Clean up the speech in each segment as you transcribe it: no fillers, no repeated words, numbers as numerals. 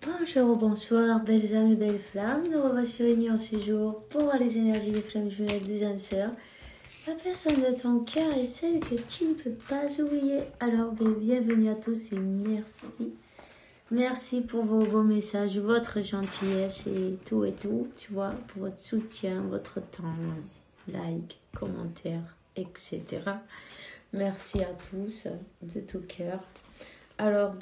Bonjour, bonsoir, belles âmes et belles flammes. Nous revoici réunis en ce jour pour voir les énergies des flammes jumelles des âmes sœurs. La personne de ton cœur est celle que tu ne peux pas oublier. Alors, bienvenue à tous et merci. Merci pour vos beaux messages, votre gentillesse et tout, tu vois, pour votre soutien, votre temps, like, commentaires, etc. Merci à tous de tout cœur. Alors,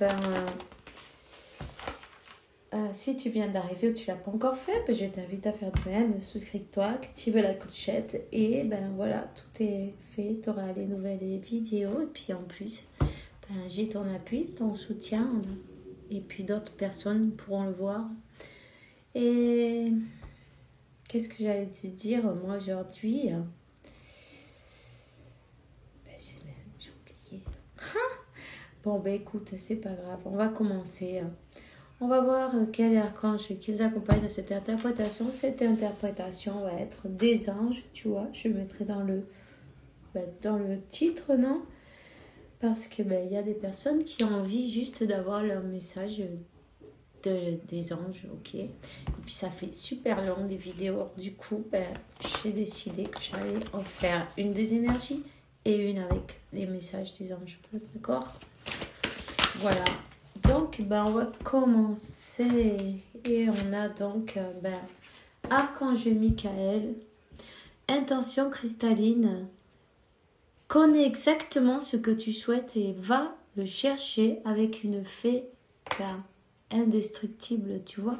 si tu viens d'arriver ou tu ne l'as pas encore fait, je t'invite à faire de même. Souscris-toi, active la clochette et voilà, tout est fait. Tu auras les nouvelles vidéos et puis en plus, j'ai ton appui, ton soutien et puis d'autres personnes pourront le voir. Et qu'est-ce que j'allais te dire moi aujourd'hui? J'ai oublié. Bon, écoute, c'est pas grave, on va commencer. On va voir quel archange qui nous accompagne dans cette interprétation. Cette interprétation va être des anges, tu vois. Je mettrai dans le titre, non? Parce que y a des personnes qui ont envie juste d'avoir leur message des anges, ok. Et puis ça fait super long les vidéos. Du coup, j'ai décidé que j'allais en faire une des énergies et une avec les messages des anges. D'accord? Voilà. Donc, on va commencer et on a donc Archange Michael, intention cristalline, connais exactement ce que tu souhaites et va le chercher avec une fée indestructible, tu vois.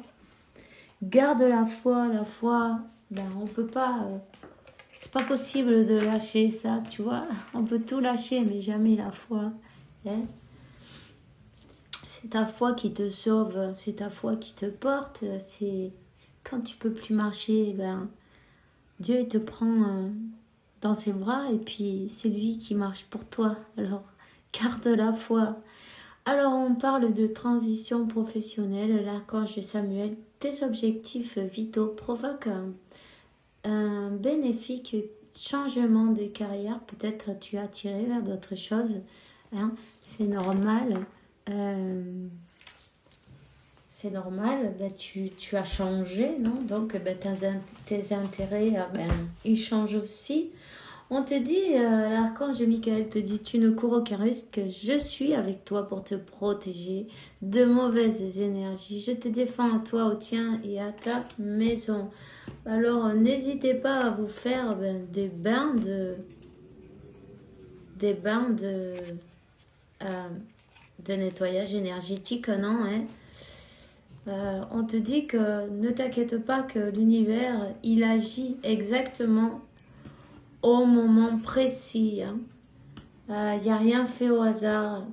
Garde la foi, on peut pas, c'est pas possible de lâcher ça, tu vois. On peut tout lâcher, mais jamais la foi, hein. C'est ta foi qui te sauve, c'est ta foi qui te porte. C'est quand tu peux plus marcher, Dieu il te prend dans ses bras et puis c'est lui qui marche pour toi. Alors garde la foi. Alors on parle de transition professionnelle. L'archange Samuel, tes objectifs vitaux provoquent un bénéfique changement de carrière. Peut-être tu es attiré vers d'autres choses, hein, c'est normal. C'est normal, tu as changé, non? Donc tes intérêts, ils changent aussi. On te dit, l'archange Michael te dit, tu ne cours aucun risque, je suis avec toi pour te protéger de mauvaises énergies. Je te défends à toi, au tien et à ta maison. Alors n'hésitez pas à vous faire des bains de nettoyage énergétique, non, hein? On te dit que ne t'inquiète pas que l'univers, il agit exactement au moment précis. Il n'y a rien fait au hasard.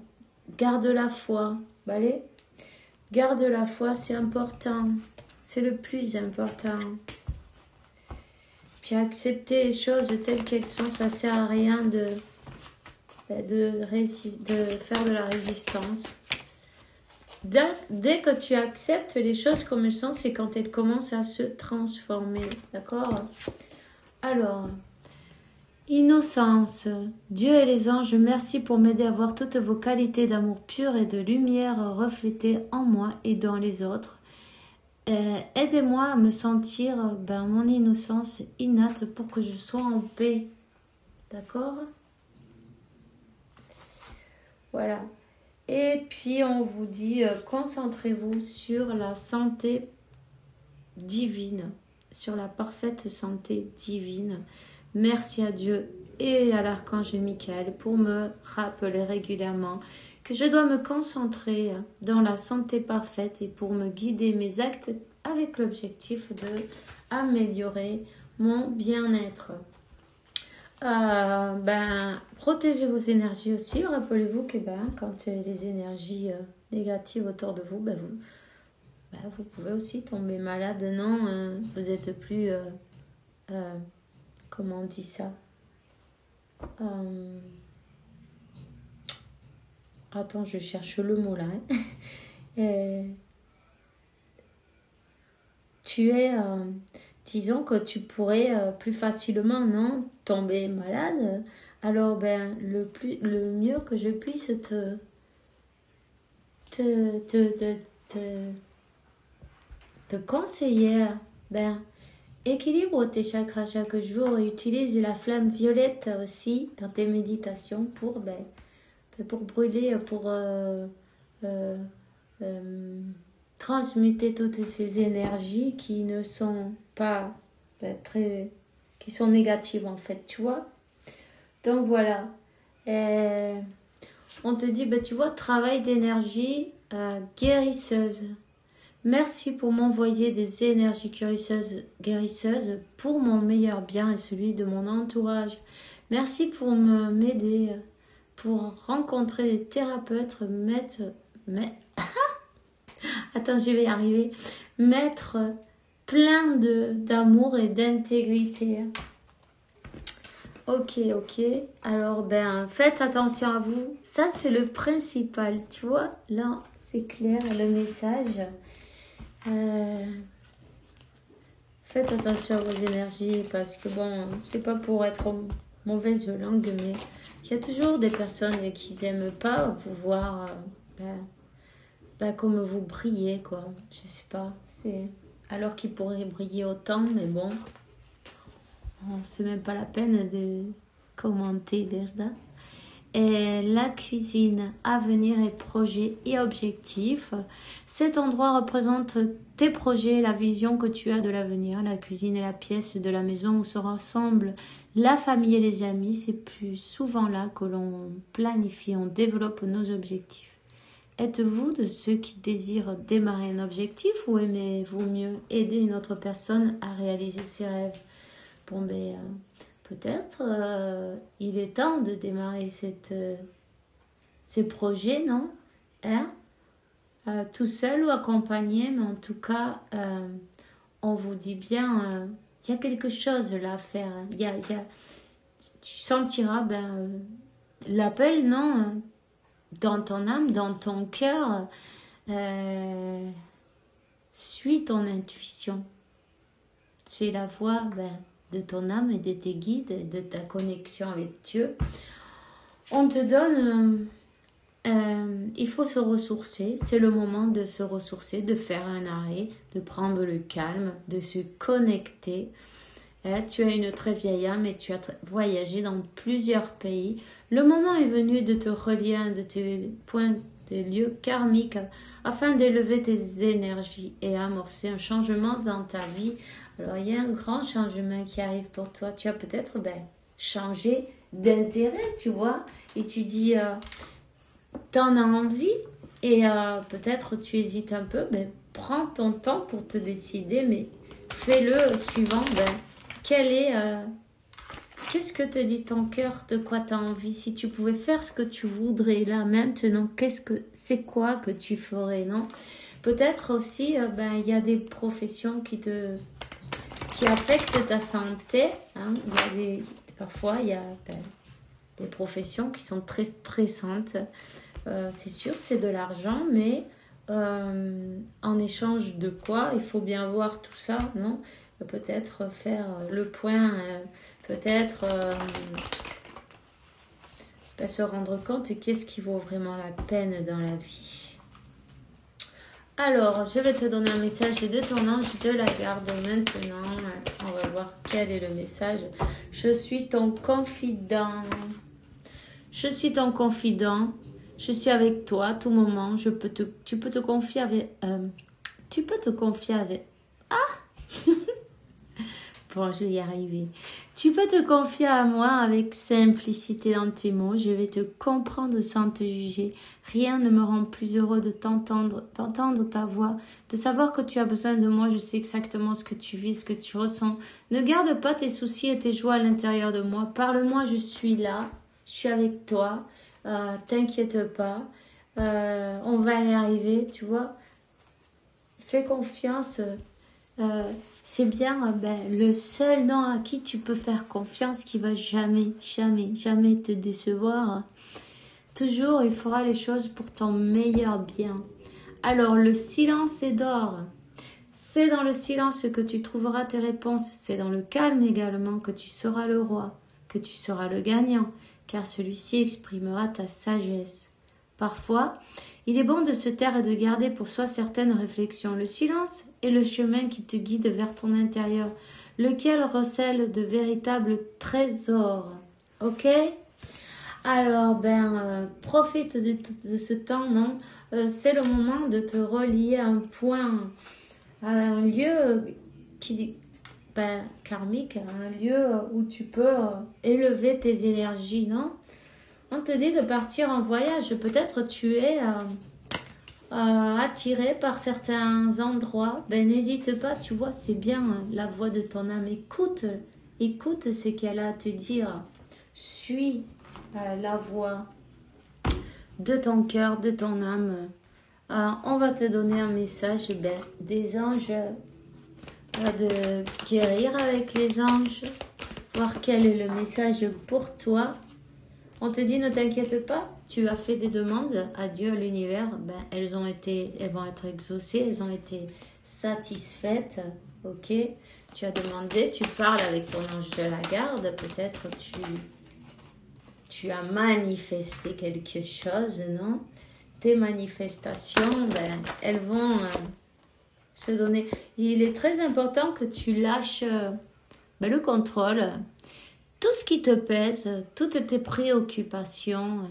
Garde la foi. Allez, garde la foi, c'est important. C'est le plus important. Puis accepter les choses telles qu'elles sont, ça sert à rien de faire de la résistance. Dès que tu acceptes les choses comme elles sont, c'est quand elles commencent à se transformer. D'accord? Alors, innocence. Dieu et les anges, merci pour m'aider à voir toutes vos qualités d'amour pur et de lumière reflétées en moi et dans les autres. Aidez-moi à me sentir mon innocence innate pour que je sois en paix. D'accord? Voilà. Et puis on vous dit, concentrez-vous sur la santé divine, sur la parfaite santé divine. Merci à Dieu et à l'archange Michael pour me rappeler régulièrement que je dois me concentrer dans la santé parfaite et pour me guider mes actes avec l'objectif de améliorer mon bien-être. Protégez vos énergies aussi. Rappelez-vous que quand il y a des énergies négatives autour de vous, vous pouvez aussi tomber malade. Non, vous êtes plus... comment on dit ça? Attends, je cherche le mot là. Tu es... disons que tu pourrais plus facilement, non, tomber malade. Alors, le mieux que je puisse te te conseiller, ben, équilibre tes chakras chaque jour et utilise la flamme violette aussi dans tes méditations pour, pour brûler, pour transmuter toutes ces énergies qui ne sont pas qui sont négatives en fait, tu vois. Donc voilà. On te dit, tu vois, travail d'énergie guérisseuse. Merci pour m'envoyer des énergies guérisseuses pour mon meilleur bien et celui de mon entourage. Merci pour m'aider, pour rencontrer des thérapeutes, attends, je vais y arriver. Mettre plein d'amour et d'intégrité. Ok. Alors, faites attention à vous. Ça, c'est le principal. Tu vois, là, c'est clair, le message. Faites attention à vos énergies parce que, c'est pas pour être mauvaise langue, mais il y a toujours des personnes qui n'aiment pas vous voir comme vous brillez, quoi. Je sais pas. Alors qu'ils pourraient briller autant, mais bon. C'est même pas la peine de commenter, verdad? Et la cuisine, avenir et projets et objectifs. Cet endroit représente tes projets, la vision que tu as de l'avenir. La cuisine est la pièce de la maison où se rassemblent la famille et les amis. C'est plus souvent là que l'on planifie, on développe nos objectifs. Êtes-vous de ceux qui désirent démarrer un objectif ou aimez-vous mieux aider une autre personne à réaliser ses rêves? Peut-être il est temps de démarrer ces projets, non? Tout seul ou accompagné, mais en tout cas, on vous dit bien, il y a quelque chose là à faire. Tu sentiras l'appel, non? Dans ton âme, dans ton cœur, suis ton intuition. C'est la voix de ton âme et de tes guides, et de ta connexion avec Dieu. On te donne, il faut se ressourcer, c'est le moment de se ressourcer, de faire un arrêt, de prendre le calme, de se connecter. Tu as une très vieille âme et tu as voyagé dans plusieurs pays. Le moment est venu de te relier à de tes points, des lieux karmiques, afin d'élever tes énergies et amorcer un changement dans ta vie. Alors, il y a un grand changement qui arrive pour toi. Tu as peut-être changé d'intérêt, tu vois. Et tu dis, t'en as envie et peut-être tu hésites un peu. Prends ton temps pour te décider, mais fais-le suivant. Qu'est-ce que te dit ton cœur? De quoi tu as envie? Si tu pouvais faire ce que tu voudrais là, maintenant, c'est quoi que tu ferais, non? Peut-être aussi, il y a des professions qui affectent ta santé. Parfois, il y a des professions qui sont très stressantes. C'est sûr, c'est de l'argent, mais en échange de quoi? Il faut bien voir tout ça, non? Peut-être faire le point, peut-être se rendre compte qu'est-ce qui vaut vraiment la peine dans la vie. Alors, je vais te donner un message de ton ange de la garde maintenant. On va voir quel est le message. Je suis ton confident. Je suis ton confident. Je suis avec toi à tout moment. Tu peux te confier avec... Bon, je vais y arriver. Tu peux te confier à moi avec simplicité dans tes mots. Je vais te comprendre sans te juger. Rien ne me rend plus heureux d'entendre ta voix, de savoir que tu as besoin de moi. Je sais exactement ce que tu vis, ce que tu ressens. Ne garde pas tes soucis et tes joies à l'intérieur de moi. Parle-moi, je suis là. Je suis avec toi. T'inquiète pas. On va y arriver, tu vois. Fais confiance. C'est bien le seul nom à qui tu peux faire confiance qui va jamais te décevoir. Toujours, il fera les choses pour ton meilleur bien. Alors, le silence est d'or. C'est dans le silence que tu trouveras tes réponses. C'est dans le calme également que tu seras le roi, que tu seras le gagnant, car celui-ci exprimera ta sagesse. Parfois, il est bon de se taire et de garder pour soi certaines réflexions. Le silence est le chemin qui te guide vers ton intérieur, lequel recèle de véritables trésors. Ok? Alors, profite de ce temps, non? C'est le moment de te relier à un point, à un lieu qui, karmique, un lieu où tu peux élever tes énergies, non? On te dit de partir en voyage. Peut-être tu es attiré par certains endroits. N'hésite pas, tu vois, c'est bien la voix de ton âme. Écoute ce qu'elle a à te dire. Suis la voix de ton cœur, de ton âme. On va te donner un message des anges, de guérir avec les anges, voir quel est le message pour toi. On te dit ne t'inquiète pas, tu as fait des demandes à Dieu, à l'univers, elles vont être exaucées, elles ont été satisfaites, ok? Tu as demandé, tu parles avec ton ange de la garde, peut-être tu as manifesté quelque chose, non? Tes manifestations, elles vont se donner. Il est très important que tu lâches le contrôle. Tout ce qui te pèse, toutes tes préoccupations,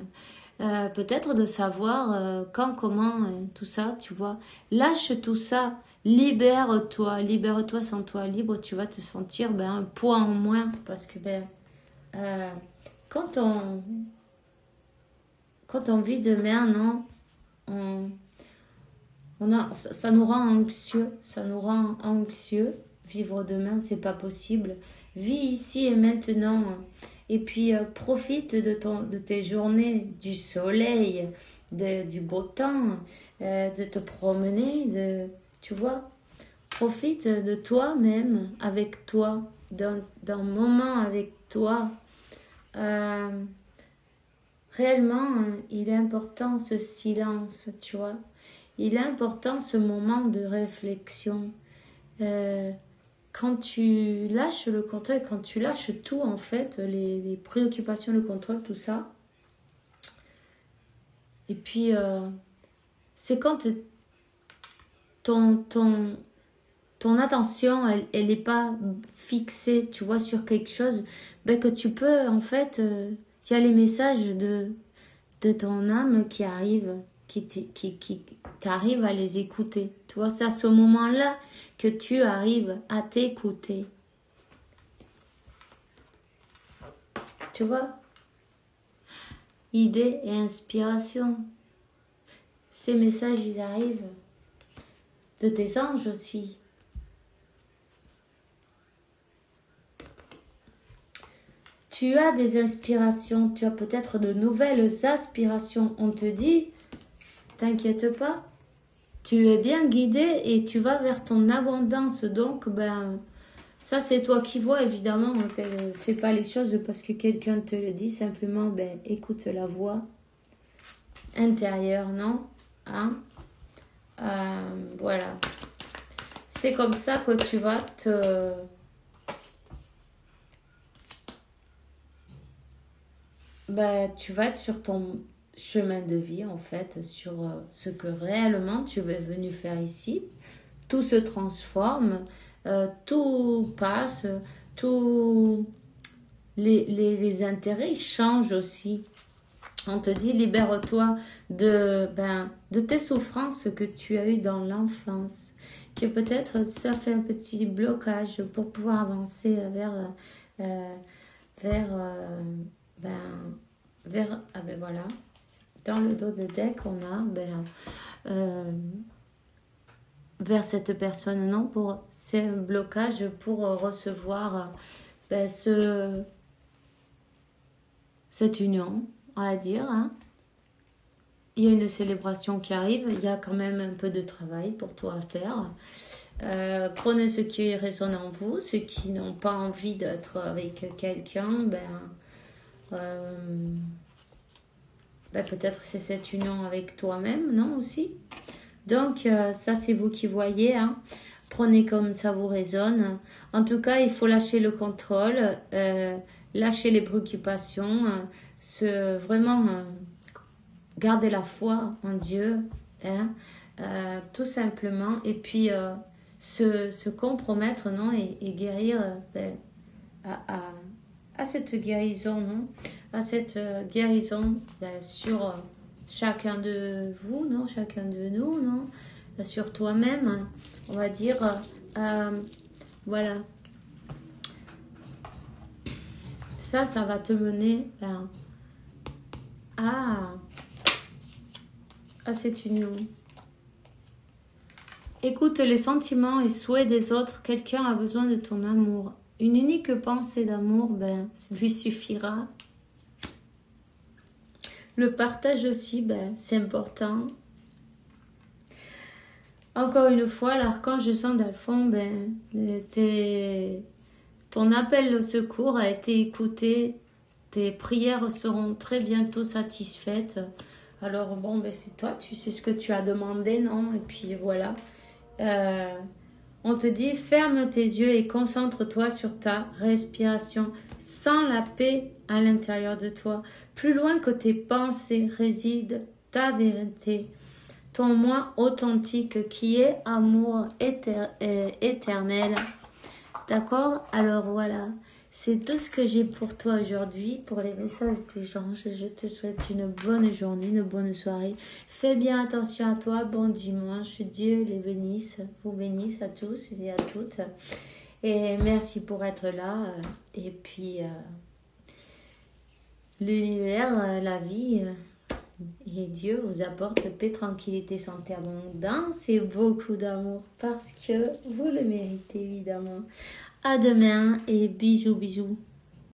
peut-être de savoir quand, comment, tout ça, tu vois. Lâche tout ça, libère-toi sans toi libre, tu vas te sentir un poids en moins. Parce que quand on vit de merde, non, ça nous rend anxieux, Vivre demain, c'est pas possible. Vis ici et maintenant. Et puis, profite de tes journées, du soleil, du beau temps, de te promener, tu vois. Profite de toi-même, avec toi, d'un moment avec toi. Réellement, il est important ce silence, tu vois. Il est important ce moment de réflexion. Quand tu lâches le contrôle, quand tu lâches tout en fait, les préoccupations, le contrôle, tout ça. Et puis, c'est quand ton attention, elle n'est pas fixée, tu vois, sur quelque chose, que tu peux en fait, il y a les messages de ton âme qui arrivent, qui t'arrives à les écouter. Tu vois, c'est à ce moment-là que tu arrives à t'écouter. Tu vois? Idées et inspiration. Ces messages, ils arrivent de tes anges aussi. Tu as des inspirations, tu as peut-être de nouvelles aspirations. On te dit, t'inquiète pas, tu es bien guidé et tu vas vers ton abondance. Donc, ça c'est toi qui vois, évidemment. Fais pas les choses parce que quelqu'un te le dit. Simplement, écoute la voix intérieure, non? Voilà. C'est comme ça que tu vas tu vas être sur ton chemin de vie, en fait, sur ce que réellement tu es venu faire ici. Tout se transforme, tout passe, tous les intérêts changent aussi. On te dit, libère-toi de tes souffrances que tu as eues dans l'enfance, que peut-être ça fait un petit blocage pour pouvoir avancer voilà, dans le dos de deck on a vers cette personne, non, c'est un blocage pour recevoir cette union, on va dire, Il y a une célébration qui arrive, il y a quand même un peu de travail pour toi à faire. Prenez ce qui résonne en vous, ceux qui n'ont pas envie d'être avec quelqu'un, peut-être c'est cette union avec toi-même, non, aussi. Donc, ça, c'est vous qui voyez. Prenez comme ça vous résonne. En tout cas, il faut lâcher le contrôle, lâcher les préoccupations, vraiment garder la foi en Dieu, hein, tout simplement. Et puis, se compromettre, non, et guérir à cette guérison, non, à cette guérison sur chacun de vous, non, chacun de nous, non, sur toi-même, on va dire, voilà. Ça va te mener à cette union. Écoute les sentiments et souhaits des autres. Quelqu'un a besoin de ton amour. Une unique pensée d'amour, lui suffira. Le partage aussi, c'est important. Encore une fois, l'archange Sandalphon, ton appel au secours a été écouté. Tes prières seront très bientôt satisfaites. Alors bon, c'est toi, tu sais ce que tu as demandé, non? Et puis voilà. On te dit, ferme tes yeux et concentre-toi sur ta respiration. Sens la paix à l'intérieur de toi. Plus loin que tes pensées réside ta vérité. Ton moi authentique qui est amour éternel. D'accord? Alors voilà, c'est tout ce que j'ai pour toi aujourd'hui, pour les messages des gens. Je te souhaite une bonne journée, une bonne soirée. Fais bien attention à toi, bon dimanche. Dieu les bénisse, vous bénisse à tous et à toutes. Et merci pour être là. Et puis, l'univers, la vie... et Dieu vous apporte paix, tranquillité, santé, abondance et beaucoup d'amour parce que vous le méritez évidemment. À demain et bisous bisous.